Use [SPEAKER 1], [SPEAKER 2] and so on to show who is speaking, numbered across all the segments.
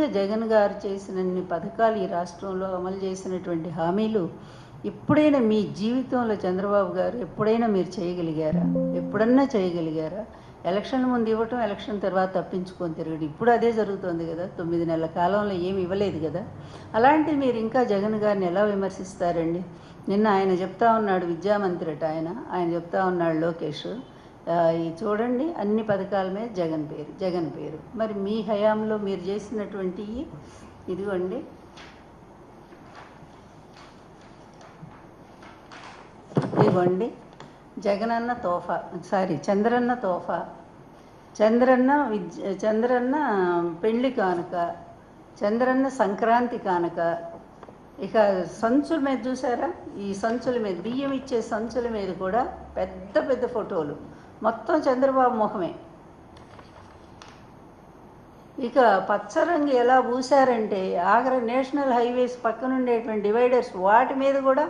[SPEAKER 1] నిజంగా జగన్ గారు చేసినన్ని పథకాలు ఈ రాష్ట్రంలో అమలు చేసినటువంటి హామీలు ఎప్పుడైనా మీ జీవితంలో చంద్రబాబు గారు ఎప్పుడైనా మీరు చేయగలిగారా? ఎప్పుడన్నా చేయగలిగారా? ఎలక్షన్ ముందు ఇవ్వటం, ఎలక్షన్ తర్వాత తప్పించుకొని తిరగడం. ఇప్పుడు అదే జరుగుతుంది కదా. 9 నెలల కాలంలో ఏమి ఇవ్వలేదు కదా. అలాంటి మీరు ఇంకా జగన్ గారిని ఎలా విమర్శిస్తారండి? నిన్న ఆయన చెప్తా ఉన్నాడు, విద్యామంత్రి అట ఆయన చెప్తా ఉన్నాడు లోకేష్, ఈ చూడండి అన్ని పథకాల మీద జగన్ పేరు. మరి మీ హయాంలో మీరు చేసినటువంటి ఇదిగోండి, ఇదిగోండి జగనన్న తోఫా, చంద్రన్న తోఫా, చంద్రన్న పెళ్లి కానుక, చంద్రన్న సంక్రాంతి కానుక. ఇక సంచుల మీద చూసారా, ఈ సంచుల మీద బియ్యం ఇచ్చే సంచుల మీద కూడా పెద్ద పెద్ద ఫోటోలు, మొత్తం చంద్రబాబు ముఖమే. ఇక పచ్చరంగు ఎలా పూసారంటే ఆగ్రా నేషనల్ హైవేస్ పక్కన ఉండేటువంటి డివైడర్స్ వాటి మీద కూడా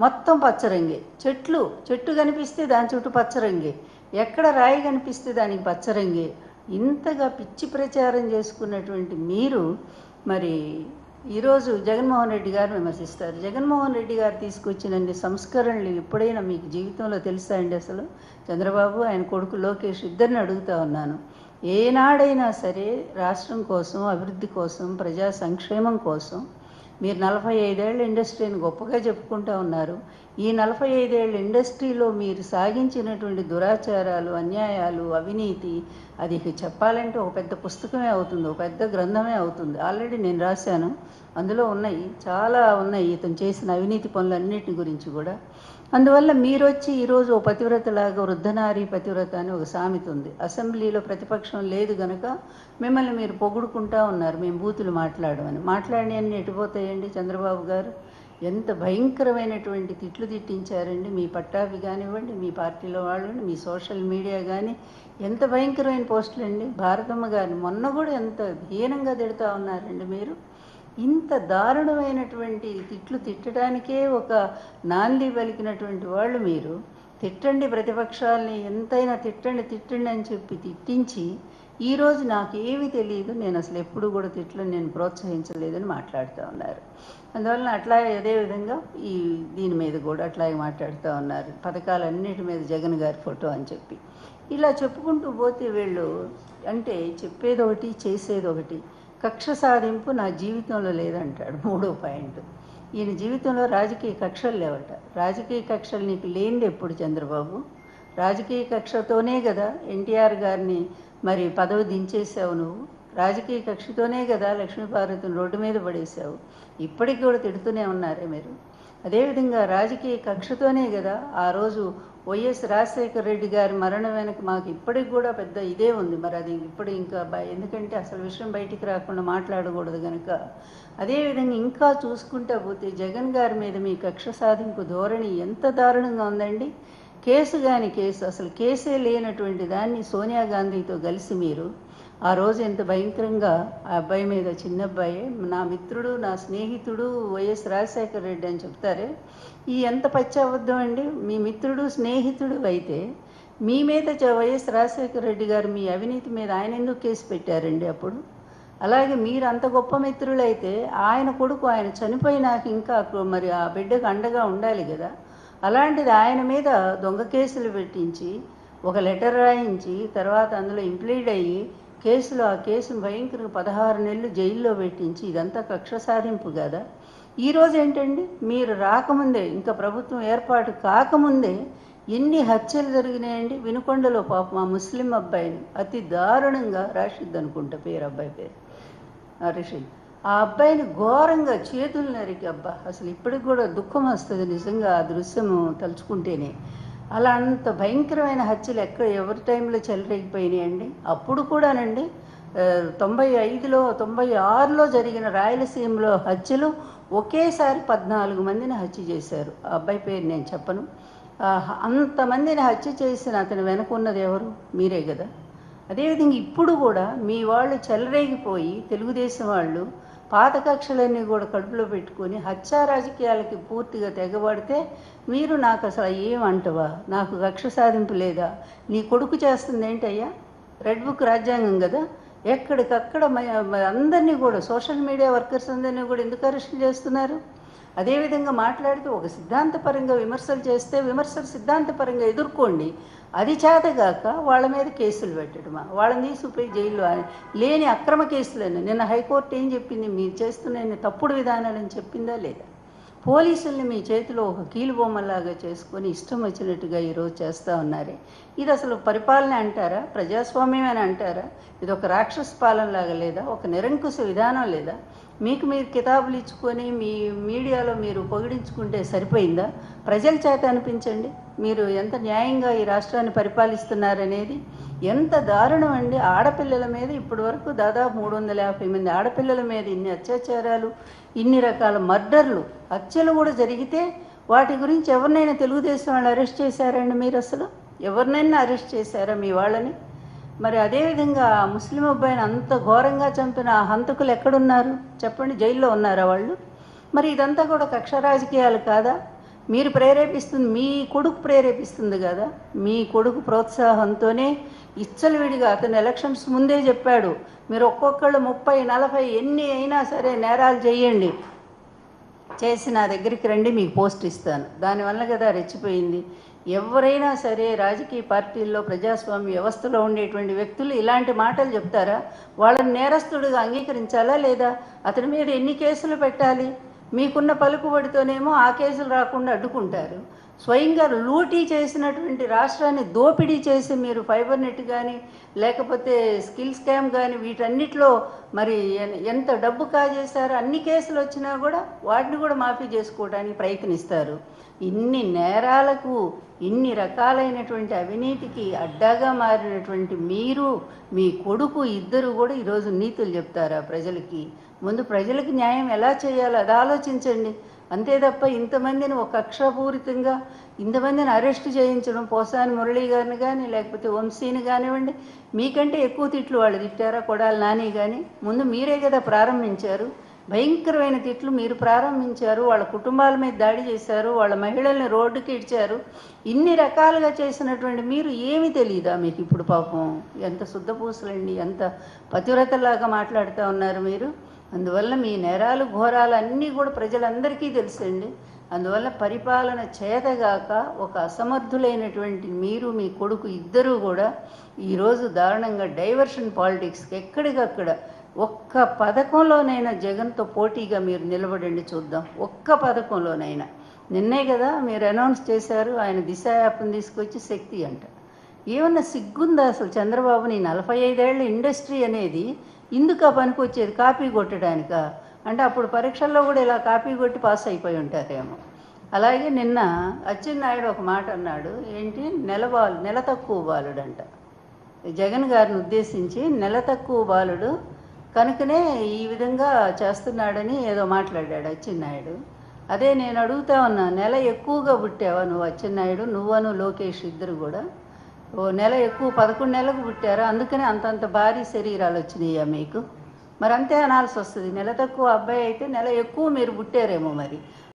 [SPEAKER 1] మొత్తం పచ్చరంగే. చెట్టు కనిపిస్తే దాని చుట్టూ పచ్చరంగే, ఎక్కడ రాయి కనిపిస్తే దానికి పచ్చరంగే. ఇంతగా పిచ్చి ప్రచారం చేసుకున్నటువంటి మీరు మరి ఈరోజు జగన్మోహన్ రెడ్డి గారు విమర్శిస్తారు. జగన్మోహన్ రెడ్డి గారు తీసుకొచ్చినన్ని సంస్కరణలు ఎప్పుడైనా మీకు జీవితంలో తెలుసా అండి? అసలు చంద్రబాబు ఆయన కొడుకు లోకేష్ ఇద్దరిని అడుగుతా ఉన్నాను, ఏనాడైనా సరే రాష్ట్రం కోసం, అభివృద్ధి కోసం, ప్రజా సంక్షేమం కోసం మీరు 45 ఏళ్ళ ఇండస్ట్రీని గొప్పగా చెప్పుకుంటూ ఉన్నారు. ఈ 45 ఏళ్ళ ఇండస్ట్రీలో మీరు సాగించినటువంటి దురాచారాలు, అన్యాయాలు, అవినీతి, అది చెప్పాలంటే ఒక పెద్ద పుస్తకమే అవుతుంది, ఒక పెద్ద గ్రంథమే అవుతుంది. ఆల్రెడీ నేను రాశాను, అందులో ఉన్నాయి, చాలా ఉన్నాయి ఇతను చేసిన అవినీతి పనులన్నిటి గురించి కూడా. అందువల్ల మీరు వచ్చి ఈరోజు ఓ పతివ్రతలాగా, వృద్ధనారీ పతివ్రత అని ఒక సామెత ఉంది. అసెంబ్లీలో ప్రతిపక్షం లేదు కనుక మిమ్మల్ని మీరు పొగుడుకుంటా ఉన్నారు, మేము బూతులు మాట్లాడి అన్ని ఎటుపోతాయండి? చంద్రబాబు గారు ఎంత భయంకరమైనటువంటి తిట్లు తిట్టించారండి. మీ పట్టాభి కానివ్వండి, మీ పార్టీలో వాళ్ళు, మీ సోషల్ మీడియా కానీ ఎంత భయంకరమైన పోస్టులు అండి. భారతమ్మ గారిని మొన్న కూడా ఎంత హీనంగా తిడుతూ ఉన్నారండి మీరు. ఇంత దారుణమైనటువంటి తిట్లు తిట్టడానికే ఒక నాంది పలికినటువంటి వాళ్ళు మీరు. తిట్టండి, ప్రతిపక్షాలని ఎంతైనా తిట్టండి అని చెప్పి తిట్టించి ఈరోజు నాకేమీ తెలియదు, నేను అసలు ఎప్పుడు కూడా తిట్లను నేను ప్రోత్సహించలేదని మాట్లాడుతూ ఉన్నారు. అందువల్ల అట్లాగే అదేవిధంగా దీని మీద కూడా అట్లాగే మాట్లాడుతూ ఉన్నారు, పథకాలన్నిటి మీద జగన్ గారి ఫోటో అని చెప్పి. ఇలా చెప్పుకుంటూ పోతే వీళ్ళు అంటే చెప్పేది ఒకటి, చేసేది ఒకటి. కక్ష సాధింపు నా జీవితంలో లేదంటాడు, 3వ పాయింట్. ఈయన జీవితంలో రాజకీయ కక్షలు లేవట. రాజకీయ కక్షలు నీకు లేనిది ఎప్పుడు చంద్రబాబు? రాజకీయ కక్షతోనే కదా ఎన్టీఆర్ గారిని మరి పదవి దించేసావు నువ్వు. రాజకీయ కక్షతోనే కదా లక్ష్మీపార్వతిని రోడ్డు మీద పడేసావు. ఇప్పటికి కూడా తిడుతూనే ఉన్నారే మీరు. అదేవిధంగా రాజకీయ కక్షతోనే కదా ఆ రోజు వైఎస్ రాజశేఖర రెడ్డి గారి మరణం వెనక మాకు ఇప్పటికి కూడా పెద్ద ఇదే ఉంది. మరి అది ఇప్పుడు ఇంకా ఎందుకంటే అసలు విషయం బయటికి రాకుండా మాట్లాడకూడదు కనుక. అదేవిధంగా ఇంకా చూసుకుంటా పోతే జగన్ గారి మీద మీ కక్ష సాధింపు ధోరణి ఎంత దారుణంగా ఉందండి. కేసు అసలు కేసే లేనటువంటి దాన్ని సోనియా గాంధీతో కలిసి మీరు ఆ రోజు ఎంత భయంకరంగా ఆ అబ్బాయి మీద, చిన్న అబ్బాయి, నా మిత్రుడు, నా స్నేహితుడు వైఎస్ రాజశేఖర రెడ్డి అని చెప్తారే, ఈ ఎంత పచ్చాబద్ధం అండి. మీ మిత్రుడు, స్నేహితుడు అయితే మీ మీద వైఎస్ రాజశేఖర రెడ్డి గారు మీ అవినీతి మీద ఆయన ఎందుకు కేసు పెట్టారండి అప్పుడు? అలాగే మీరు అంత గొప్ప మిత్రులైతే ఆయన కొడుకు ఆయన చనిపోయినాక ఇంకా మరి ఆ బిడ్డకు అండగా ఉండాలి కదా. అలాంటిది ఆయన మీద దొంగ కేసులు పెట్టించి, ఒక లెటర్ రాయించి, తర్వాత అందులో ఇంప్లీడ్ అయ్యి ఆ కేసును భయంకరంగా 16 నెలలు జైల్లో పెట్టించి, ఇదంతా కక్ష సాధింపు కదా. ఈరోజు ఏంటండి, మీరు రాకముందే, ఇంకా ప్రభుత్వం ఏర్పాటు కాకముందే ఎన్ని హత్యలు జరిగినాయండి. వినుకొండలో పాప మా ముస్లిం అబ్బాయిని అతి దారుణంగా, రాషిద్ అనుకుంటా పేరు, అబ్బాయి పేరు రషీద్, ఆ అబ్బాయిని ఘోరంగా చేతులు నరికి, అబ్బా అసలు ఇప్పటికి కూడా దుఃఖం వస్తుంది నిజంగా ఆ దృశ్యము తలుచుకుంటేనే. అలా అంత భయంకరమైన హత్యలు ఎవరి టైంలో చెలరేగిపోయినాయండి. అప్పుడు కూడానండి 95లో 96లో జరిగిన రాయలసీమలో హత్యలు ఒకేసారి 14 మందిని హత్య చేశారు. ఆ అబ్బాయి పేరు నేను చెప్పను. అంతమందిని హత్య చేసిన అతను వెనకున్నది ఎవరు? మీరే కదా. అదేవిధంగా ఇప్పుడు కూడా మీ వాళ్ళు చెలరేగిపోయి, తెలుగుదేశం వాళ్ళు పాత కక్షలన్నీ కూడా కడుపులో పెట్టుకొని హత్యా రాజకీయాలకి పూర్తిగా తెగబడితే మీరు నాకు అసలు ఏమంటవా, నాకు కక్ష సాధింపు లేదా, నీ కొడుకు చేస్తుంది ఏంటయ్యా? రెడ్ బుక్ రాజ్యాంగం కదా, ఎక్కడికక్కడ అందరినీ కూడా సోషల్ మీడియా వర్కర్స్ అందరినీ కూడా ఎందుకు అరెస్ట్ చేస్తున్నారు? అదేవిధంగా మాట్లాడుతూ ఒక సిద్ధాంతపరంగా విమర్శలు చేస్తే విమర్శలు సిద్ధాంతపరంగా ఎదుర్కోండి. అది చేతగాక వాళ్ళ మీద కేసులు పెట్టడమా, వాళ్ళని తీసుకుపోయి జైల్లో లేని అక్రమ కేసులని. నిన్న హైకోర్టు ఏం చెప్పింది? మీరు చేస్తున్న తప్పుడు విధానాలని చెప్పిందా లేదా? పోలీసుల్ని మీ చేతిలో ఒక కీలుబొమ్మలాగా చేసుకొని ఇష్టం వచ్చినట్టుగా ఈరోజు చేస్తూ ఉన్నారే. ఇది అసలు పరిపాలన అంటారా? ప్రజాస్వామ్యం అని అంటారా? ఇది ఒక రాక్షస పాలనలాగా లేదా? ఒక నిరంకుశ విధానం లేదా? మీకు మీరు కితాబులు ఇచ్చుకొని మీ మీడియాలో మీరు పొగిడించుకుంటే సరిపోయిందా? ప్రజల చేత అనిపించండి మీరు ఎంత న్యాయంగా ఈ రాష్ట్రాన్ని పరిపాలిస్తున్నారనేది. ఎంత దారుణం అండి! ఆడపిల్లల మీద ఇప్పటి వరకు దాదాపు 350 మంది ఆడపిల్లల మీద ఇన్ని అత్యాచారాలు, ఇన్ని రకాల మర్డర్లు, హత్యలు కూడా జరిగితే వాటి గురించి ఎవరినైనా తెలుగుదేశం వాళ్ళు అరెస్ట్ చేశారండి? మీరు అసలు ఎవరినైనా అరెస్ట్ చేశారా మీ వాళ్ళని? మరి అదేవిధంగా ముస్లిం అబ్బాయిని అంత ఘోరంగా చంపిన ఆ హంతకులు ఎక్కడున్నారు చెప్పండి? జైల్లో ఉన్నారా వాళ్ళు? మరి ఇదంతా కూడా కక్ష రాజకీయాలు కాదా? మీరు ప్రేరేపిస్తుంది, మీ కొడుకు ప్రేరేపిస్తుంది కదా. మీ కొడుకు ప్రోత్సాహంతోనే ఇచ్చలవిడిగా అతను ఎలక్షన్స్ ముందే చెప్పాడు, మీరు ఒక్కొక్కళ్ళు 30, 40 ఎన్ని అయినా సరే నేరాలు చేయండి, చేసి నా దగ్గరికి రండి, మీకు పోస్ట్ ఇస్తాను. దానివల్ల కదా రెచ్చిపోయింది. ఎవరైనా సరే రాజకీయ పార్టీల్లో ప్రజాస్వామ్య వ్యవస్థలో ఉండేటువంటి వ్యక్తులు ఇలాంటి మాటలు చెప్తారా? వాళ్ళని నేరస్తుడిగా అంగీకరించాలా లేదా? అతని మీద ఎన్ని కేసులు పెట్టాలి? మీకున్న పలుకుబడితోనేమో ఆ కేసులు రాకుండా అడ్డుకుంటారు. స్వయంగా లూటీ చేసినటువంటి రాష్ట్రాన్ని దోపిడీ చేసి మీరు ఫైబర్ నెట్ కానీ లేకపోతే స్కిల్ స్కామ్ కానీ వీటన్నిటిలో మరి ఎంత డబ్బు కాజేశారో అన్ని కేసులు వచ్చినా కూడా వాటిని కూడా మాఫీ చేసుకోవడానికి ప్రయత్నిస్తారు. ఇన్ని నేరాలకు, ఇన్ని రకాలైనటువంటి అవినీతికి అడ్డాగా మారినటువంటి మీరు, మీ కొడుకు ఇద్దరు కూడా ఈరోజు నీతులు చెప్తారా ప్రజలకి? ముందు ప్రజలకు న్యాయం ఎలా చేయాలో అది ఆలోచించండి. అంతే తప్ప ఇంతమందిని ఒక కక్షపూరితంగా ఇంతమందిని అరెస్ట్ చేయించడం, పోసాని మురళీ గారిని కానీ లేకపోతే వంశీని కానివ్వండి, మీకంటే ఎక్కువ తిట్లు వాళ్ళు తిట్టారా? కొడాలి నాని కానీ ముందు మీరే కదా ప్రారంభించారు. భయంకరమైన తిట్లు మీరు ప్రారంభించారు. వాళ్ళ కుటుంబాల మీద దాడి చేశారు, వాళ్ళ మహిళల్ని రోడ్డుకి ఇడ్చారు. ఇన్ని రకాలుగా చేసినటువంటి మీరు ఏమీ తెలియదా మీకు? ఇప్పుడు పాపం ఎంత శుద్ధపూసలండి, ఎంత పతివ్రతలాగా మాట్లాడుతూ ఉన్నారు మీరు. అందువల్ల మీ నేరాలు, ఘోరాలు అన్నీ కూడా ప్రజలందరికీ తెలుసండి. అందువల్ల పరిపాలన చేతగాక ఒక అసమర్థులైనటువంటి మీరు, మీ కొడుకు ఇద్దరూ కూడా ఈరోజు దారుణంగా డైవర్షన్ పాలిటిక్స్కి ఎక్కడికక్కడ ఒక్క పథకంలోనైనా జగన్తో పోటీగా మీరు నిలబడండి చూద్దాం. ఒక్క పథకంలోనైనా. నిన్నే కదా మీరు అనౌన్స్ చేశారు ఆయన దిశ యాప్ని తీసుకొచ్చి శక్తి అంట. ఏమన్నా సిగ్గుందా అసలు చంద్రబాబుని? 45 ఏళ్ల ఇండస్ట్రీ అనేది ఇందుకు ఆ పనికి వచ్చేది కాపీ కొట్టడానికా? అంటే అప్పుడు పరీక్షల్లో కూడా ఇలా కాపీ కొట్టి పాస్ అయిపోయి ఉంటారేమో. అలాగే నిన్న అచ్చెన్నాయుడు ఒక మాట అన్నాడు, ఏంటి నెల తక్కువ బాలుడు అంట. జగన్ గారిని ఉద్దేశించి నెల తక్కువ బాలుడు కనుకనే ఈ విధంగా చేస్తున్నాడని ఏదో మాట్లాడాడు అచ్చెన్నాయుడు. అదే నేను అడుగుతా ఉన్నా, నెల ఎక్కువగా పుట్టావా నువ్వు అచ్చెన్నాయుడు? నువ్వను లోకేష్ ఇద్దరు కూడా ఓ నెల ఎక్కువ, 11 నెలలకు పుట్టారా? అందుకనే అంతంత భారీ శరీరాలు వచ్చినాయా మీకు? మరి అంతే అనాల్సి వస్తుంది. నెల తక్కువ అబ్బాయి అయితే నెల ఎక్కువ మీరు పుట్టారేమో మరి.